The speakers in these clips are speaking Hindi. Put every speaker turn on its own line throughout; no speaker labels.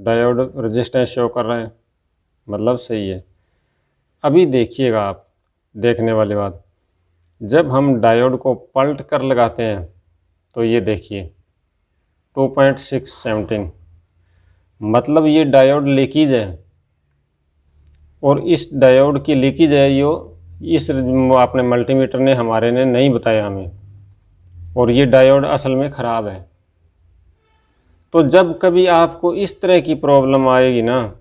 डायोड रेजिस्टेंस शो कर रहा है, मतलब सही है। अभी देखिएगा आप, देखने वाली बात, जब हम डायोड को पलट कर लगाते हैं तो ये देखिए 2.617, मतलब ये डायोड लीकेज है। और इस डायोड की लीकेज है यो इस आपने मल्टीमीटर ने हमारे ने नहीं बताया हमें, और ये डायोड असल में ख़राब है। तो जब कभी आपको इस तरह की प्रॉब्लम आएगी ना,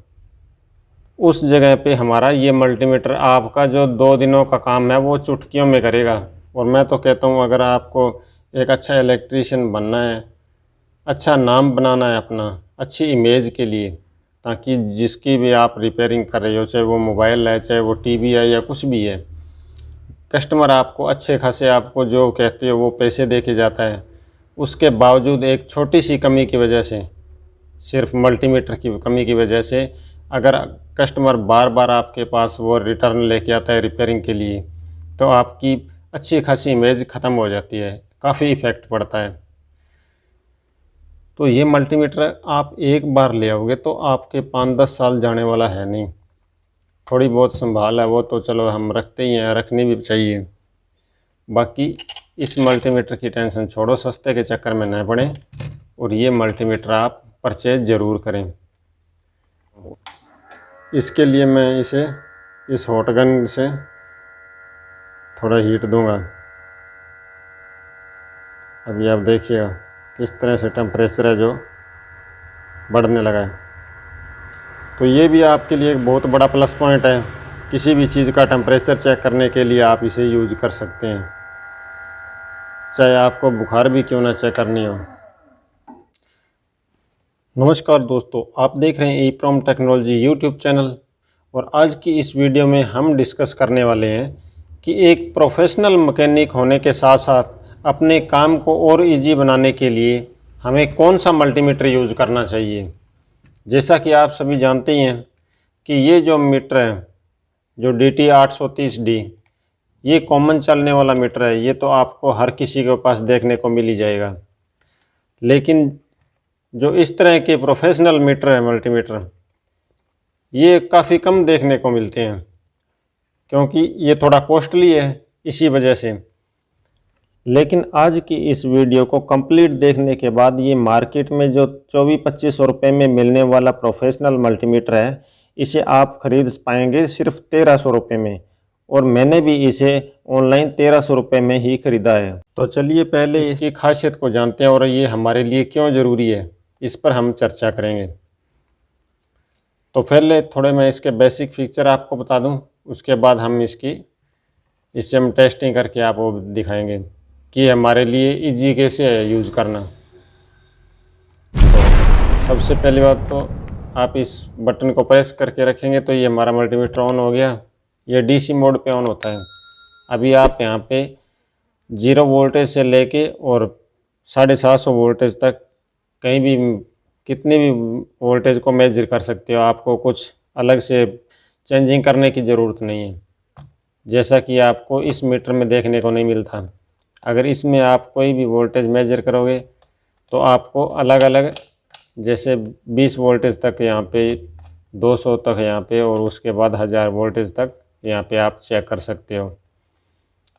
उस जगह पे हमारा ये मल्टीमीटर आपका जो 2 दिनों का काम है वो चुटकियों में करेगा। और मैं तो कहता हूँ, अगर आपको एक अच्छा इलेक्ट्रीशियन बनना है, अच्छा नाम बनाना है अपना, अच्छी इमेज के लिए, ताकि जिसकी भी आप रिपेयरिंग कर रहे हो, चाहे वो मोबाइल है, चाहे वो टीवी है, या कुछ भी है, कस्टमर आपको अच्छे खासे आपको जो कहते हो वो पैसे दे के जाता है। उसके बावजूद एक छोटी सी कमी की वजह से, सिर्फ मल्टीमीटर की कमी की वजह से, अगर कस्टमर बार बार आपके पास वो रिटर्न लेके आता है रिपेयरिंग के लिए, तो आपकी अच्छी खासी इमेज ख़त्म हो जाती है, काफ़ी इफ़ेक्ट पड़ता है। तो ये मल्टीमीटर आप एक बार ले आओगे तो आपके 5-10 साल जाने वाला है नहीं। थोड़ी बहुत संभाल है वो तो चलो हम रखते ही हैं, रखनी भी चाहिए। बाकी इस मल्टीमीटर की टेंशन छोड़ो, सस्ते के चक्कर में न पड़ें, और ये मल्टीमीटर आप परचेज ज़रूर करें। इसके लिए मैं इसे इस हॉट गन से थोड़ा हीट दूंगा। अभी आप देखिएगा किस तरह से टेम्परेचर है जो बढ़ने लगा है। तो ये भी आपके लिए एक बहुत बड़ा प्लस पॉइंट है। किसी भी चीज़ का टेम्परेचर चेक करने के लिए आप इसे यूज़ कर सकते हैं, चाहे आपको बुखार भी क्यों ना चेक करनी हो। नमस्कार दोस्तों, आप देख रहे हैं EEPROM टेक्नोलॉजी यूट्यूब चैनल, और आज की इस वीडियो में हम डिस्कस करने वाले हैं कि एक प्रोफेशनल मैकेनिक होने के साथ साथ अपने काम को और इजी बनाने के लिए हमें कौन सा मल्टीमीटर यूज़ करना चाहिए। जैसा कि आप सभी जानते ही हैं कि ये जो मीटर है, जो DT 830D, ये कॉमन चलने वाला मीटर है। ये तो आपको हर किसी के पास देखने को मिल ही जाएगा। लेकिन जो इस तरह के प्रोफेशनल मीटर है, मल्टीमीटर, ये काफ़ी कम देखने को मिलते हैं, क्योंकि ये थोड़ा कॉस्टली है इसी वजह से। लेकिन आज की इस वीडियो को कंप्लीट देखने के बाद ये मार्केट में जो 2400-2500 रुपये में मिलने वाला प्रोफेशनल मल्टीमीटर है, इसे आप खरीद पाएंगे सिर्फ 1300 रुपये में। और मैंने भी इसे ऑनलाइन 1300 रुपये में ही ख़रीदा है। तो चलिए पहले इसकी खासियत को जानते हैं और ये हमारे लिए क्यों ज़रूरी है, इस पर हम चर्चा करेंगे। तो पहले थोड़े मैं इसके बेसिक फीचर आपको बता दूं, उसके बाद हम इससे हम टेस्टिंग करके आपको दिखाएंगे कि हमारे लिए इजी कैसे है यूज़ करना। तो सबसे पहली बात तो आप इस बटन को प्रेस करके रखेंगे तो ये हमारा मल्टीमीटर ऑन हो गया। ये DC मोड पे ऑन होता है। अभी आप यहाँ पे 0 वोल्टेज से लेके और 750 वोल्टेज तक कहीं भी कितनी भी वोल्टेज को मेजर कर सकते हो। आपको कुछ अलग से चेंजिंग करने की ज़रूरत नहीं है, जैसा कि आपको इस मीटर में देखने को नहीं मिलता। अगर इसमें आप कोई भी वोल्टेज मेजर करोगे तो आपको अलग अलग, जैसे 20 वोल्टेज तक यहाँ पे, 200 तक यहाँ पे, और उसके बाद 1000 वोल्टेज तक यहाँ पे आप चेक कर सकते हो।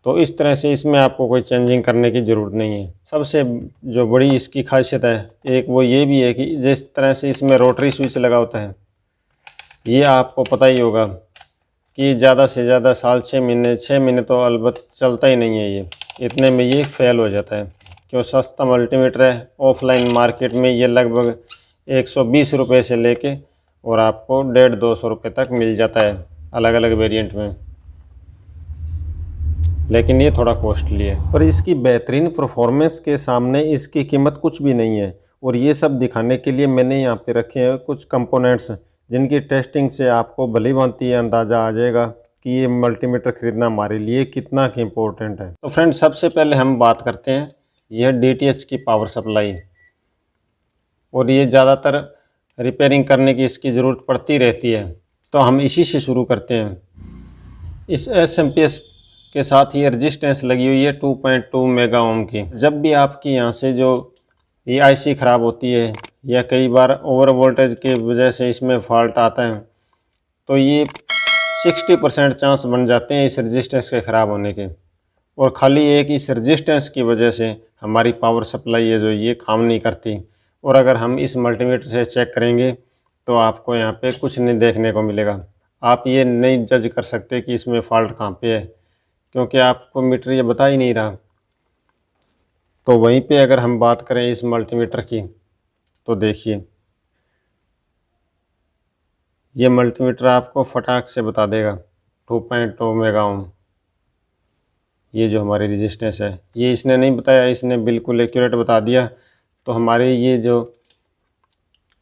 तो इस तरह से इसमें आपको कोई चेंजिंग करने की ज़रूरत नहीं है। सबसे जो बड़ी इसकी खासियत है एक, वो ये भी है कि जिस तरह से इसमें रोटरी स्विच लगा होता है, ये आपको पता ही होगा कि ज़्यादा से ज़्यादा साल 6 महीने तो अलबत्त चलता ही नहीं है। ये इतने में ये फेल हो जाता है। क्यों? सस्ता मल्टीमीटर है। ऑफलाइन मार्केट में ये लगभग 120 रुपये से लेके और आपको 150-200 रुपये तक मिल जाता है अलग अलग वेरिएंट में, लेकिन ये थोड़ा कॉस्टली है। और इसकी बेहतरीन परफॉर्मेंस के सामने इसकी कीमत कुछ भी नहीं है। और ये सब दिखाने के लिए मैंने यहाँ पे रखे हैं कुछ कंपोनेंट्स, जिनकी टेस्टिंग से आपको भली भांति अंदाज़ा आ जाएगा कि ये मल्टीमीटर ख़रीदना हमारे लिए कितना इम्पोर्टेंट है। तो फ्रेंड्स, सबसे पहले हम बात करते हैं यह DTH की पावर सप्लाई। और ये ज़्यादातर रिपेयरिंग करने की इसकी ज़रूरत पड़ती रहती है, तो हम इसी से शुरू करते हैं। इस SMPS के साथ ये रेजिस्टेंस लगी हुई है 2.2 मेगा ओम की। जब भी आपकी यहाँ से जो ये IC ख़राब होती है या कई बार ओवर वोल्टेज की वजह से इसमें फॉल्ट आता है, तो ये 60% चांस बन जाते हैं इस रजिस्टेंस के ख़राब होने के। और खाली एक इस रजिस्टेंस की वजह से हमारी पावर सप्लाई है जो ये काम नहीं करती। और अगर हम इस मल्टीमीटर से चेक करेंगे तो आपको यहाँ पे कुछ नहीं देखने को मिलेगा। आप ये नहीं जज कर सकते कि इसमें फ़ॉल्ट कहाँ पे है, क्योंकि आपको मीटर ये बता ही नहीं रहा। तो वहीं पे अगर हम बात करें इस मल्टीमीटर की, तो देखिए ये मल्टीमीटर आपको फटाक से बता देगा 2.2 मेगा ओम। ये जो हमारी रेजिस्टेंस है ये इसने नहीं बताया, इसने बिल्कुल एक्यूरेट बता दिया। तो हमारे ये जो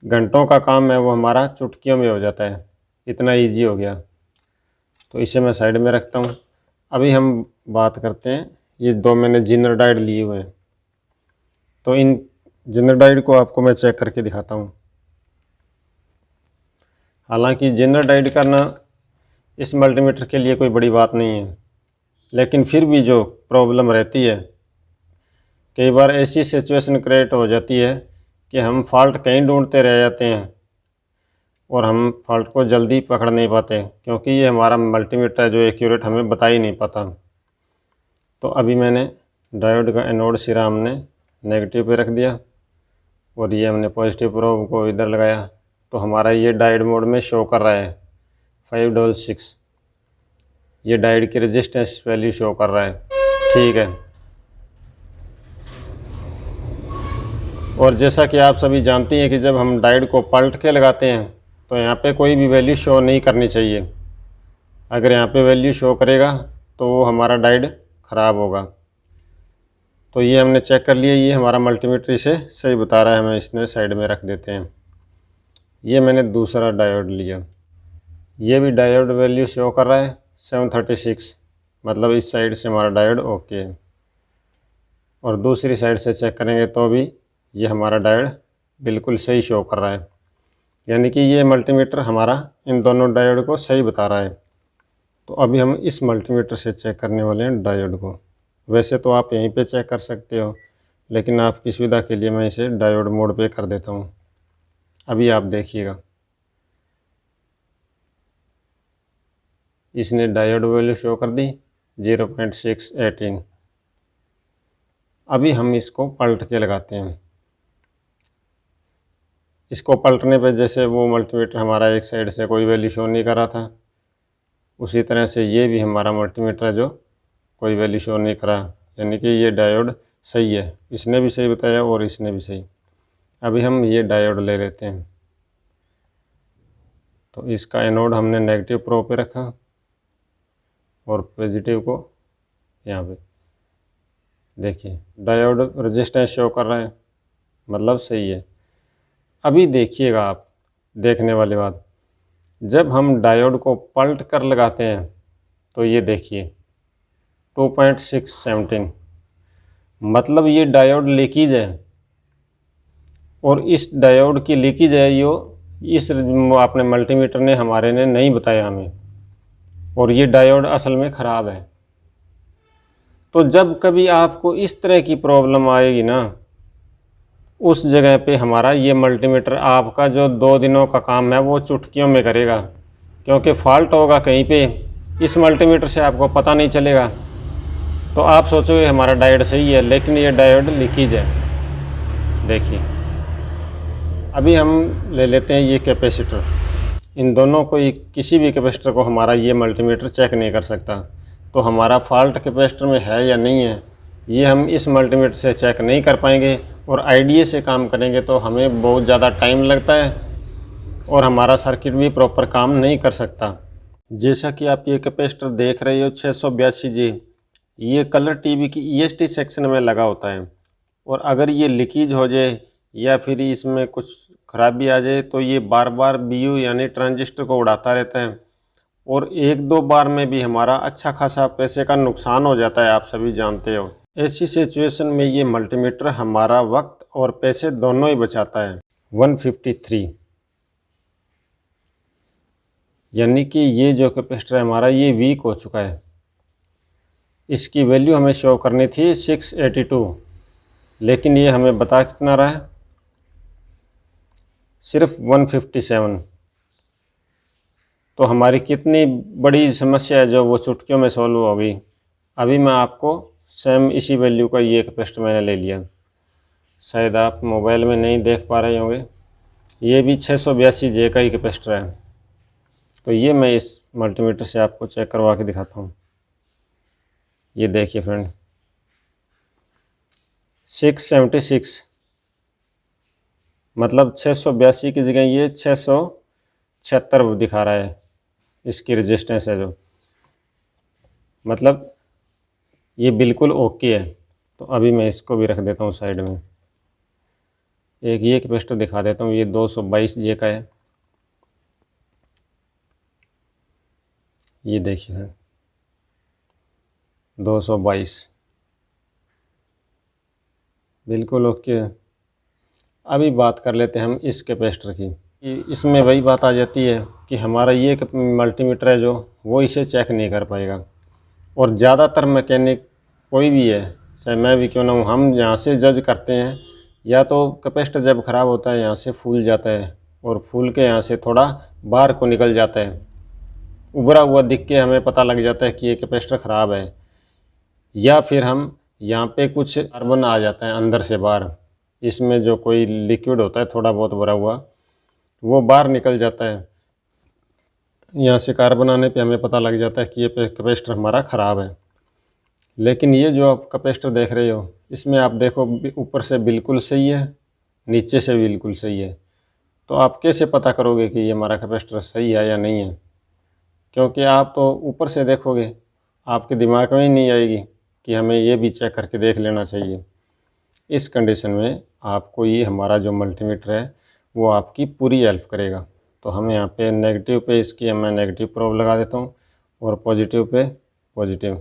घंटों का काम है वो हमारा चुटकियों में हो जाता है, इतना इजी हो गया। तो इसे मैं साइड में रखता हूँ। अभी हम बात करते हैं, ये दो मैंने जिनर डायोड लिए हुए हैं, तो इन जिनर डायोड को आपको मैं चेक करके दिखाता हूँ। हालांकि जिनर डायोड करना इस मल्टीमीटर के लिए कोई बड़ी बात नहीं है, लेकिन फिर भी जो प्रॉब्लम रहती है, कई बार ऐसी सिचुएशन क्रिएट हो जाती है कि हम फॉल्ट कहीं ढूंढते रह जाते हैं और हम फॉल्ट को जल्दी पकड़ नहीं पाते, क्योंकि ये हमारा मल्टीमीटर है जो एक्यूरेट हमें बता ही नहीं पाता। तो अभी मैंने डायोड का एनोड सिरा हमने नेगेटिव पे रख दिया और ये हमने पॉजिटिव प्रोब को इधर लगाया, तो हमारा ये डायोड मोड में शो कर रहा है 566। ये डायोड की रेजिस्टेंस वैल्यू शो कर रहा है, ठीक है। और जैसा कि आप सभी जानती हैं कि जब हम डायोड को पलट के लगाते हैं तो यहाँ पे कोई भी वैल्यू शो नहीं करनी चाहिए। अगर यहाँ पे वैल्यू शो करेगा तो वो हमारा डायोड ख़राब होगा। तो ये हमने चेक कर लिया, ये हमारा मल्टीमीटर इसे सही बता रहा है, हमें इसने साइड में रख देते हैं। ये मैंने दूसरा डायोड लिया, ये भी डायोड वैल्यू शो कर रहा है 736, मतलब इस साइड से हमारा डायोड ओके है। और दूसरी साइड से चेक करेंगे तो भी ये हमारा डायोड बिल्कुल सही शो कर रहा है, यानी कि ये मल्टीमीटर हमारा इन दोनों डायोड को सही बता रहा है। तो अभी हम इस मल्टीमीटर से चेक करने वाले हैं डायोड को। वैसे तो आप यहीं पे चेक कर सकते हो, लेकिन आपकी सुविधा के लिए मैं इसे डायोड मोड पे कर देता हूँ। अभी आप देखिएगा, इसने डायोड वैल्यू शो कर दी 0.618। अभी हम इसको पलट के लगाते हैं। इसको पलटने पे जैसे वो मल्टीमीटर हमारा एक साइड से कोई वैल्यू शो नहीं कर रहा था, उसी तरह से ये भी हमारा मल्टीमीटर है जो कोई वैल्यू शो नहीं कर रहा, यानी कि ये डायोड सही है। इसने भी सही बताया और इसने भी सही। अभी हम ये डायोड ले लेते हैं। तो इसका एनोड हमने नेगेटिव प्रो पे रखा और पॉजिटिव को यहाँ पे। देखिए डायोड रेजिस्टेंस शो कर रहा है, मतलब सही है। अभी देखिएगा आप, देखने वाली बात, जब हम डायोड को पलट कर लगाते हैं तो ये देखिए 2.617, मतलब ये डायोड लीकेज है। और इस डायोड की लीकेज है यो इस आपने मल्टीमीटर ने हमारे ने नहीं बताया हमें, और ये डायोड असल में ख़राब है। तो जब कभी आपको इस तरह की प्रॉब्लम आएगी ना, उस जगह पे हमारा ये मल्टीमीटर आपका जो 2 दिनों का काम है वो चुटकियों में करेगा, क्योंकि फॉल्ट होगा कहीं पे, इस मल्टीमीटर से आपको पता नहीं चलेगा। तो आप सोचोगे हमारा डायोड सही है, लेकिन ये डायोड लीकेज है। देखिए अभी हम ले लेते हैं ये कैपेसिटर। इन दोनों को किसी भी कैपेसिटर को हमारा ये मल्टीमीटर चेक नहीं कर सकता। तो हमारा फॉल्ट कैपेसिटर में है या नहीं है ये हम इस मल्टीमीटर से चेक नहीं कर पाएंगे, और आईडीए से काम करेंगे तो हमें बहुत ज़्यादा टाइम लगता है और हमारा सर्किट भी प्रॉपर काम नहीं कर सकता। जैसा कि आप ये कैपेसिटर देख रहे हो 682G, ये कलर टीवी की ईएसटी सेक्शन में लगा होता है। और अगर ये लीकेज हो जाए या फिर इसमें कुछ खराबी आ जाए तो ये बार बार बीयू यानी ट्रांजिस्टर को उड़ाता रहता है, और 1-2 बार में भी हमारा अच्छा खासा पैसे का नुकसान हो जाता है, आप सभी जानते हो। ऐसी सिचुएशन में ये मल्टीमीटर हमारा वक्त और पैसे दोनों ही बचाता है। 153, यानी कि ये जो कैपेसिटर है हमारा ये वीक हो चुका है। इसकी वैल्यू हमें शो करनी थी 682, लेकिन ये हमें बता कितना रहा है सिर्फ 157। तो हमारी कितनी बड़ी समस्या है जो वो चुटकियों में सॉल्व हो गई। अभी मैं आपको सेम इसी वैल्यू का ये कैपेसिटर मैंने ले लिया, शायद आप मोबाइल में नहीं देख पा रहे होंगे। ये भी 682J का ही कैपेसिटर है। तो ये मैं इस मल्टीमीटर से आपको चेक करवा के दिखाता हूँ। ये देखिए फ्रेंड, 676, मतलब 682 की जगह ये 676 दिखा रहा है। इसकी रेजिस्टेंस है जो, मतलब ये बिल्कुल ओके है। तो अभी मैं इसको भी रख देता हूँ साइड में। एक ये कैपेसिटर दिखा देता हूँ, ये 222J का है। ये देखिए 222 बिल्कुल ओके है। अभी बात कर लेते हैं हम इस कैपेसिटर की। इसमें वही बात आ जाती है कि हमारा ये मल्टीमीटर है जो वो इसे चेक नहीं कर पाएगा। और ज़्यादातर मैकेनिक कोई भी है, चाहे मैं भी क्यों ना हूँ, हम यहाँ से जज करते हैं। या तो कैपेसिटर जब ख़राब होता है यहाँ से फूल जाता है और फूल के यहाँ से थोड़ा बाहर को निकल जाता है, उभरा हुआ दिख के हमें पता लग जाता है कि ये कैपेसिटर ख़राब है। या फिर हम यहाँ पे कुछ कार्बन आ जाता है अंदर से बाहर, इसमें जो कोई लिक्विड होता है थोड़ा बहुत भरा हुआ वो बाहर निकल जाता है। यहाँ से कार्बन आने पे हमें पता लग जाता है कि ये कैपेसिटर हमारा ख़राब है। लेकिन ये जो आप कैपेसिटर देख रहे हो इसमें आप देखो ऊपर से बिल्कुल सही है, नीचे से बिल्कुल सही है। तो आप कैसे पता करोगे कि ये हमारा कैपेसिटर सही है या नहीं है? क्योंकि आप तो ऊपर से देखोगे, आपके दिमाग में ही नहीं आएगी कि हमें ये भी चेक करके देख लेना चाहिए। इस कंडीशन में आपको ये हमारा जो मल्टीमीटर है वो आपकी पूरी हेल्प करेगा। तो हम यहाँ पे नेगेटिव पे इसकी मैं नेगेटिव प्रोब लगा देता हूँ और पॉजिटिव पे पॉजिटिव।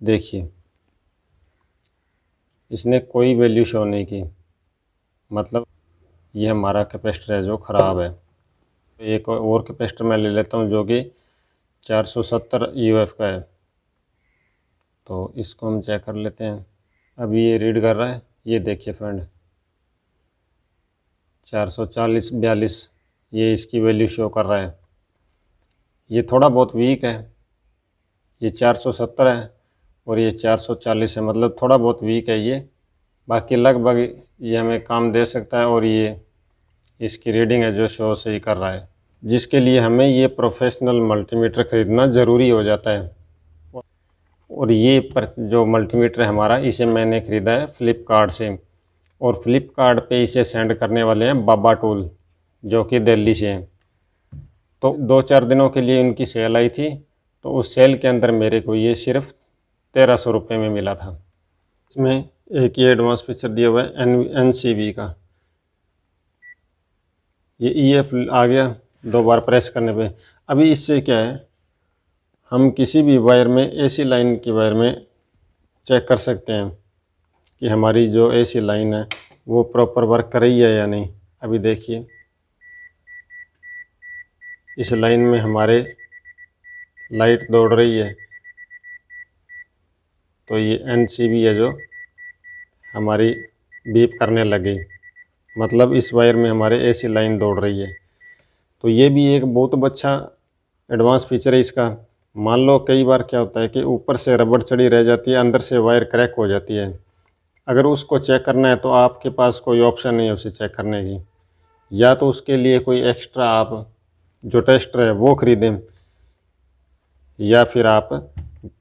देखिए इसने कोई वैल्यू शो नहीं की, मतलब ये हमारा कैपेसिटर है जो ख़राब है। एक और कैपेसिटर मैं ले लेता हूँ जो कि 470 UF का है। तो इसको हम चेक कर लेते हैं। अभी ये रीड कर रहा है, ये देखिए फ्रेंड 440/42 ये इसकी वैल्यू शो कर रहा है। ये थोड़ा बहुत वीक है, ये 470 है और ये 440 है, मतलब थोड़ा बहुत वीक है ये। बाकी लगभग ये हमें काम दे सकता है और ये इसकी रीडिंग है जो शो सही कर रहा है, जिसके लिए हमें ये प्रोफेशनल मल्टीमीटर ख़रीदना ज़रूरी हो जाता है। और ये जो मल्टीमीटर है हमारा, इसे मैंने ख़रीदा है फ्लिपकार्ट से, और फ्लिपकार्ट पे इसे सेंड करने वाले हैं बाबा टूल जो कि दिल्ली से हैं। तो 2-4 दिनों के लिए उनकी सेल आई थी, तो उस सेल के अंदर मेरे को ये सिर्फ 1300 रुपये में मिला था। इसमें एक ये एडवांस फीचर दिया हुआ है NCV का। ये EF आ गया 2 बार प्रेस करने पे। अभी इससे क्या है, हम किसी भी वायर में AC लाइन की वायर में चेक कर सकते हैं कि हमारी जो AC लाइन है वो प्रॉपर वर्क कर रही है या नहीं। अभी देखिए इस लाइन में हमारे लाइट दौड़ रही है, तो ये NCV है जो हमारी बीप करने लगी, मतलब इस वायर में हमारे AC लाइन दौड़ रही है। तो ये भी एक बहुत अच्छा एडवांस फीचर है इसका। मान लो कई बार क्या होता है कि ऊपर से रबड़ चढ़ी रह जाती है, अंदर से वायर क्रैक हो जाती है। अगर उसको चेक करना है तो आपके पास कोई ऑप्शन नहीं है उसे चेक करने की, या तो उसके लिए कोई एक्स्ट्रा आप जो टेस्टर है वो ख़रीदें, या फिर आप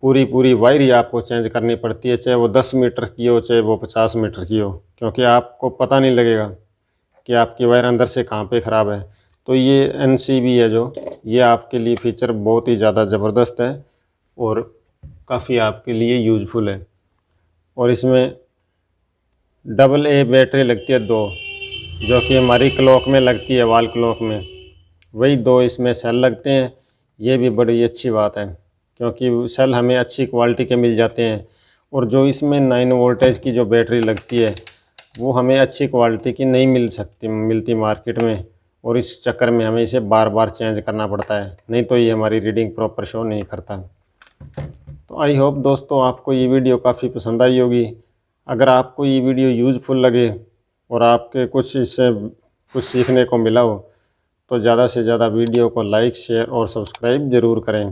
पूरी वायर ही आपको चेंज करनी पड़ती है, चाहे वो 10 मीटर की हो चाहे वो 50 मीटर की हो, क्योंकि आपको पता नहीं लगेगा कि आपकी वायर अंदर से कहाँ पे ख़राब है। तो ये NCV है जो, ये आपके लिए फ़ीचर बहुत ही ज़्यादा ज़बरदस्त है और काफ़ी आपके लिए यूज़फुल है। और इसमें AA बैटरी लगती है 2, जो कि हमारी क्लॉक में लगती है, वॉल क्लॉक में, वही 2 इसमें सेल लगते हैं। ये भी बड़ी अच्छी बात है क्योंकि सेल हमें अच्छी क्वालिटी के मिल जाते हैं। और जो इसमें 9 वोल्टेज की जो बैटरी लगती है वो हमें अच्छी क्वालिटी की नहीं मिलती मार्केट में, और इस चक्कर में हमें इसे बार बार चेंज करना पड़ता है, नहीं तो ये हमारी रीडिंग प्रॉपर शो नहीं करता। तो आई होप दोस्तों आपको ये वीडियो काफ़ी पसंद आई होगी। अगर आपको ये वीडियो यूज़फुल लगे और आपके कुछ इससे कुछ सीखने को मिला हो तो ज़्यादा से ज़्यादा वीडियो को लाइक, शेयर और सब्सक्राइब ज़रूर करें।